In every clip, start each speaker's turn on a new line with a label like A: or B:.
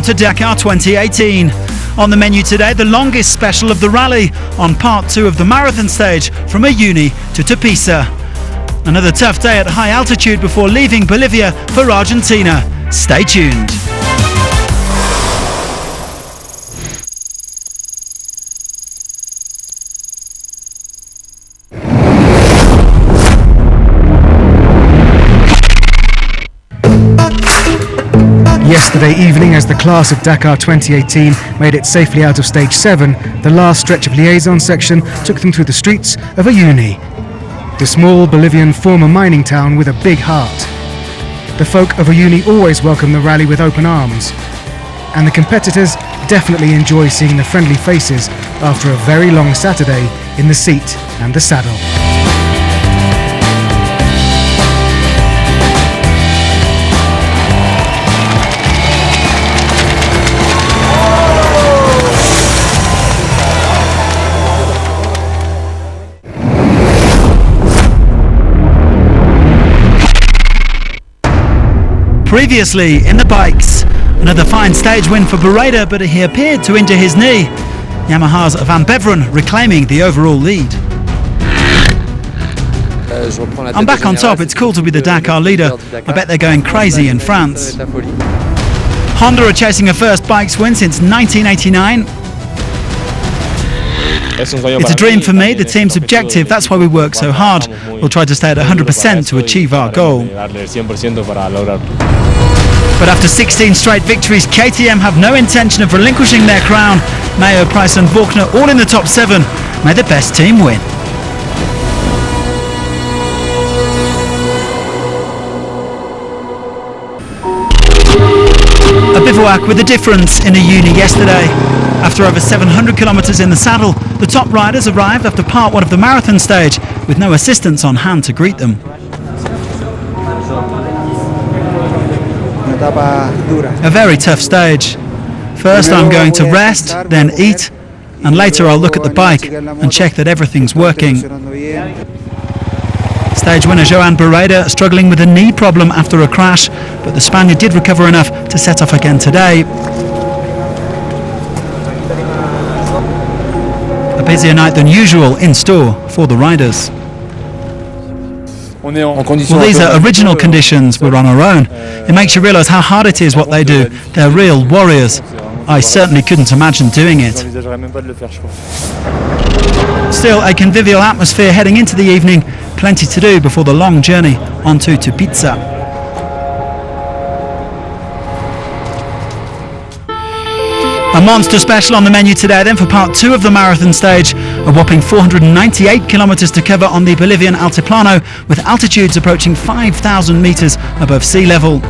A: to Dakar 2018. On the menu today, the longest special of the rally on part 2 of the marathon stage from Uyuni to Tupiza. Another tough day at high altitude before leaving Bolivia for Argentina. Stay tuned.
B: Yesterday evening, as the class of Dakar 2018 made it safely out of stage 7, the last stretch of liaison section took them through the streets of Uyuni, the small Bolivian former mining town with a big heart. The folk of Uyuni always welcome the rally with open arms, and the competitors definitely enjoy seeing the friendly faces after a very long Saturday in the seat and the saddle.
A: Previously in the bikes, another fine stage win for Bereda, but he appeared to injure his knee. Yamaha's Van Beveren reclaiming the overall lead. I'm back on top. It's cool to be the Dakar leader. I bet they're going crazy in France. Honda are chasing a first bikes win since 1989. It's a dream for me, the team's objective, that's why we work so hard. We'll try to stay at 100% to achieve our goal. But after 16 straight victories, KTM have no intention of relinquishing their crown. Mayo, Price and Buchner all in the top 7. May the best team win. A bivouac with a difference in Uyuni yesterday. After over 700 kilometres in the saddle, the top riders arrived after part 1 of the marathon stage with no assistants on hand to greet them. A very tough stage. First I'm going to rest, then eat, and later I'll look at the bike and check that everything's working. Stage winner Joan Bereda struggling with a knee problem after a crash, but the Spaniard did recover enough to set off again today. A busier night than usual in store for the riders. Well, these are original conditions. We're on our own. It makes you realise how hard it is what they do. They're real warriors. I certainly couldn't imagine doing it. Still, a convivial atmosphere heading into the evening. Plenty to do before the long journey on to Tupiza. A monster special on the menu today then for part 2 of the marathon stage. A whopping 498 kilometres to cover on the Bolivian Altiplano, with altitudes approaching 5,000 metres above sea level.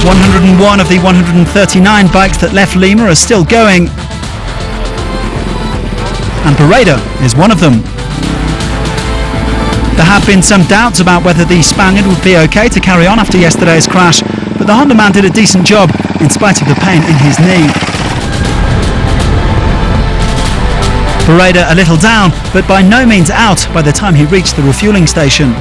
A: ...101 of the 139 bikes that left Lima are still going. And Bereda is one of them. There have been some doubts about whether the Spaniard would be okay to carry on after yesterday's crash, but the Honda man did a decent job in spite of the pain in his knee. Bereda a little down, but by no means out by the time he reached the refuelling station.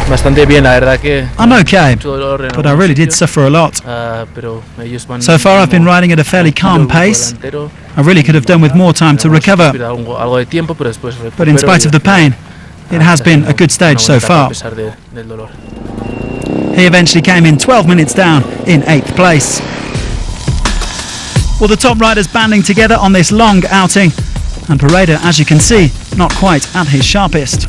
A: I'm okay, but I really did suffer a lot. So far I've been riding at a fairly calm pace. I really could have done with more time to recover. But in spite of the pain, it has been a good stage so far. He eventually came in 12 minutes down in 8th place. Well, the top riders banding together on this long outing, and Bereda, as you can see, not quite at his sharpest.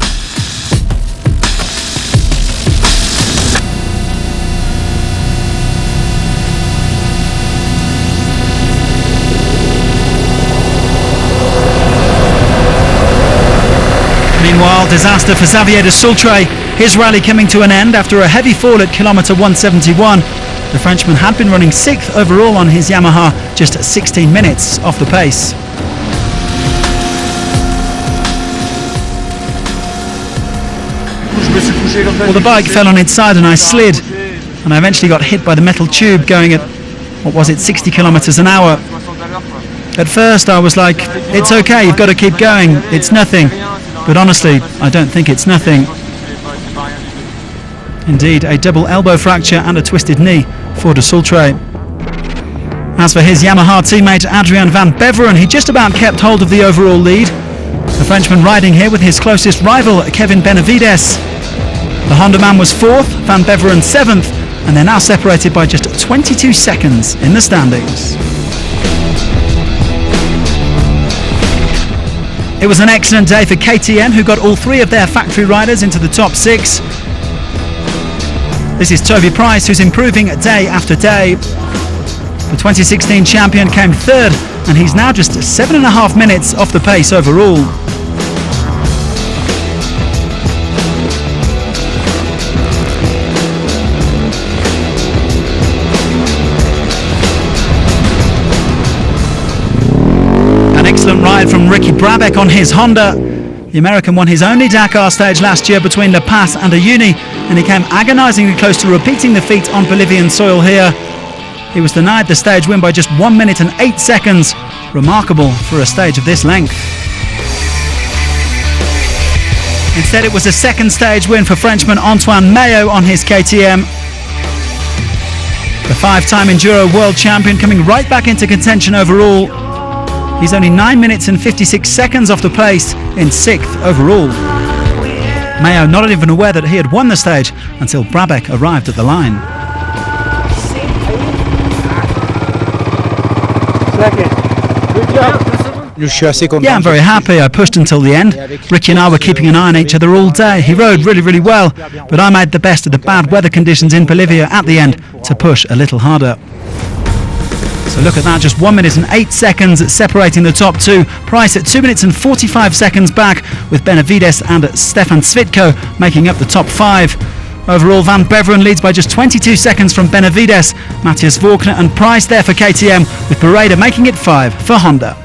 A: Meanwhile, disaster for Xavier de Sultre, his rally coming to an end after a heavy fall at kilometre 171. The Frenchman had been running 6th overall on his Yamaha, just 16 minutes off the pace. Well, the bike fell on its side and I slid, and I eventually got hit by the metal tube going at, what was it, 60 kilometres an hour. At first I was like, it's okay, you've got to keep going, it's nothing. But honestly, I don't think it's nothing. Indeed, a double elbow fracture and a twisted knee for de Sultre. As for his Yamaha teammate Adrian van Beveren, he just about kept hold of the overall lead. The Frenchman riding here with his closest rival, Kevin Benavides. The Honda man was 4th, Van Beveren 7th, and they're now separated by just 22 seconds in the standings. It was an excellent day for KTM, who got all 3 of their factory riders into the top 6. This is Toby Price, who's improving day after day. The 2016 champion came 3rd, and he's now just 7.5 minutes off the pace overall. An excellent ride from Ricky Brabec on his Honda. The American won his only Dakar stage last year between La Paz and Uyuni, and he came agonisingly close to repeating the feat on Bolivian soil here. He was denied the stage win by just 1 minute and 8 seconds. Remarkable for a stage of this length. Instead, it was a second stage win for Frenchman Antoine Maillot on his KTM. The 5-time Enduro world champion coming right back into contention overall. He's only 9 minutes and 56 seconds off the pace in 6th overall. Maillot not even aware that he had won the stage until Brabec arrived at the line.
C: Good job.
A: Yeah, I'm very happy. I pushed until the end. Ricky and I were keeping an eye on each other all day. He rode really well, but I made the best of the bad weather conditions in Bolivia at the end to push a little harder. So look at that, just 1 minute and 8 seconds separating the top 2. Price at 2 minutes and 45 seconds back, with Benavides and Stefan Svitko making up the top 5. Overall, Van Beveren leads by just 22 seconds from Benavides. Matthias Vorkner and Price there for KTM, with Bereda making it 5 for Honda.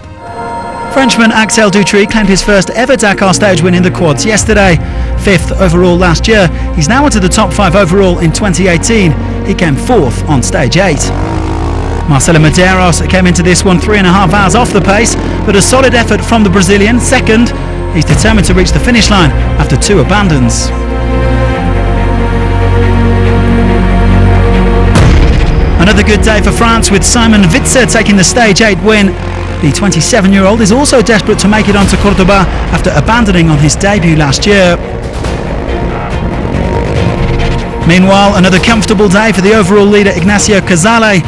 A: Frenchman Axel Dutry claimed his first ever Dakar stage win in the quads yesterday. 5th overall last year, he's now into the top 5 overall in 2018. He came 4th on stage 8. Marcelo Medeiros came into this one 3.5 hours off the pace, but a solid effort from the Brazilian. 2nd, he's determined to reach the finish line after 2 abandons. Another good day for France, with Simon Witzer taking the stage 8 win. The 27-year-old is also desperate to make it onto Cordoba after abandoning on his debut last year. Meanwhile, another comfortable day for the overall leader Ignacio Casale.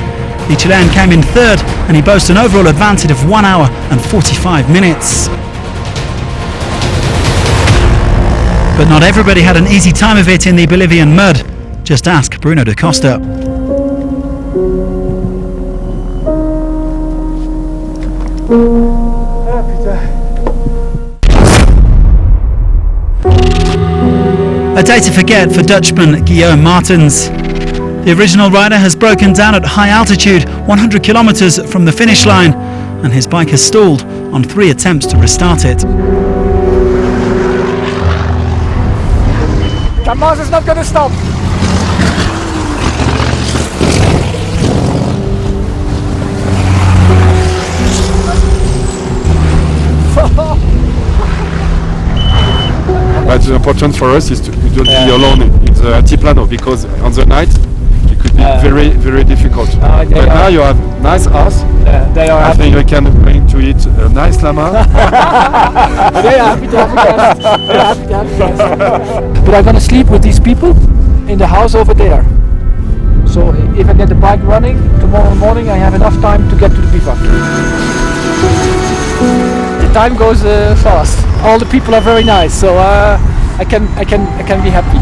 A: The Chilean came in 3rd, and he boasts an overall advantage of 1 hour and 45 minutes. But not everybody had an easy time of it in the Bolivian mud. Just ask Bruno da Costa. A day to forget for Dutchman Guillaume Martens. The original rider has broken down at high altitude, 100 kilometers from the finish line, and his bike has stalled on 3 attempts to restart it.
C: Kamaz is not going to stop.
D: But the important for us is to don't be alone in the altiplano, because on the night it could be very difficult. But now you have nice house.
C: They are
D: I
C: happy.
D: think we can bring to eat a nice llama.
C: They are happy to have a guest. They are happy to have a guest. But I'm going to sleep with these people in the house over there. So if I get the bike running tomorrow morning, I have enough time to get to the bivouac. The time goes fast. All the people are very nice, so I can be happy.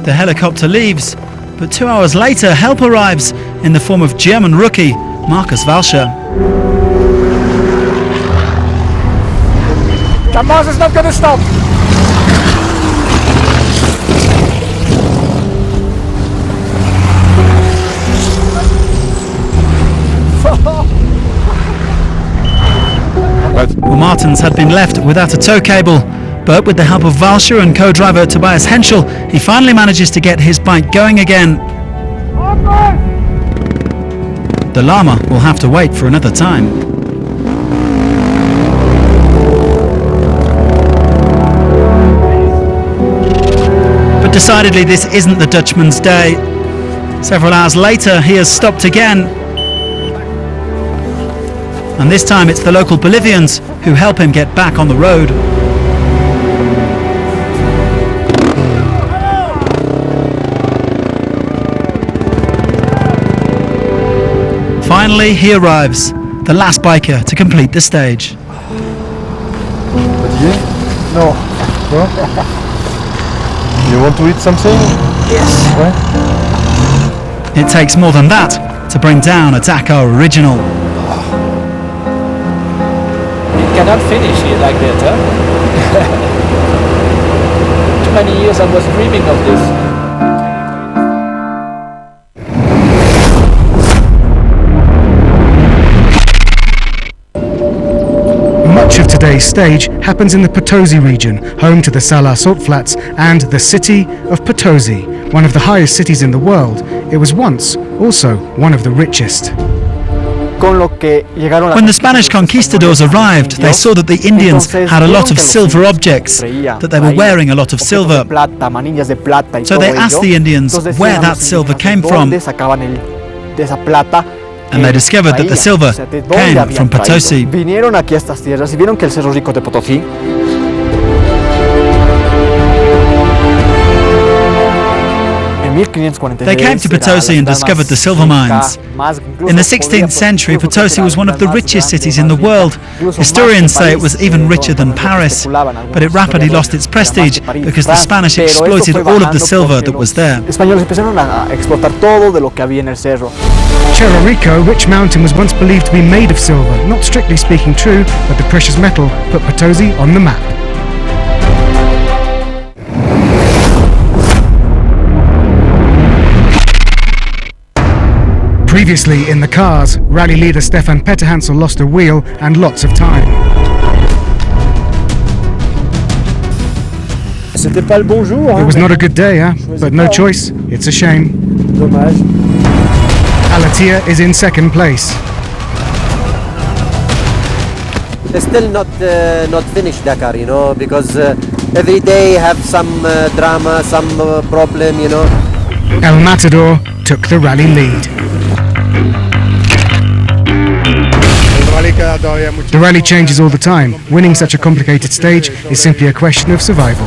A: The helicopter leaves, but 2 hours later help arrives in the form of German rookie Markus Walscher.
C: Kamaz is not going to stop.
A: Well, Martens had been left without a tow cable, but with the help of Walscher and co-driver Tobias Henschel, he finally manages to get his bike going again. The The llama will have to wait for another time. But decidedly this isn't the Dutchman's day. Several hours later he has stopped again. And this time it's the local Bolivians who help him get back on the road. Finally he arrives, the last biker to complete the stage.
E: No. No? You want to eat something?
C: Yes.
A: It takes more than that to bring down a Dakar original.
C: You cannot finish it like that, huh? Too many years I was dreaming of this.
B: Much of today's stage happens in the Potosi region, home to the Salar salt flats and the city of Potosi, one of the highest cities in the world. It was once also one of the richest.
A: When the Spanish conquistadors arrived, they saw that the Indians had a lot of silver objects, that they were wearing a lot of silver. So they asked the Indians where that silver came from. And they discovered that the silver came from Potosi.
F: Vinieron aquí a estas tierras y vieron que el Cerro Rico de Potosí.
A: They came to Potosi and discovered the silver mines. In the 16th century, Potosi was one of the richest cities in the world. Historians say it was even richer than Paris, but it rapidly lost its prestige because the Spanish exploited all of the silver that was there.
B: Cerro Rico, which mountain was once believed to be made of silver, not strictly speaking true, but the precious metal put Potosi on the map. Previously in the cars, rally leader Stefan Petterhansel lost a wheel and lots of time. It was not a good day, huh? But no choice. It's a shame. Alatia is in second place.
G: It's still not finished Dakar, you know, because every day have some drama, some problem, you know.
B: El Matador took the rally lead. The rally changes all the time. Winning such a complicated stage is simply a question of survival.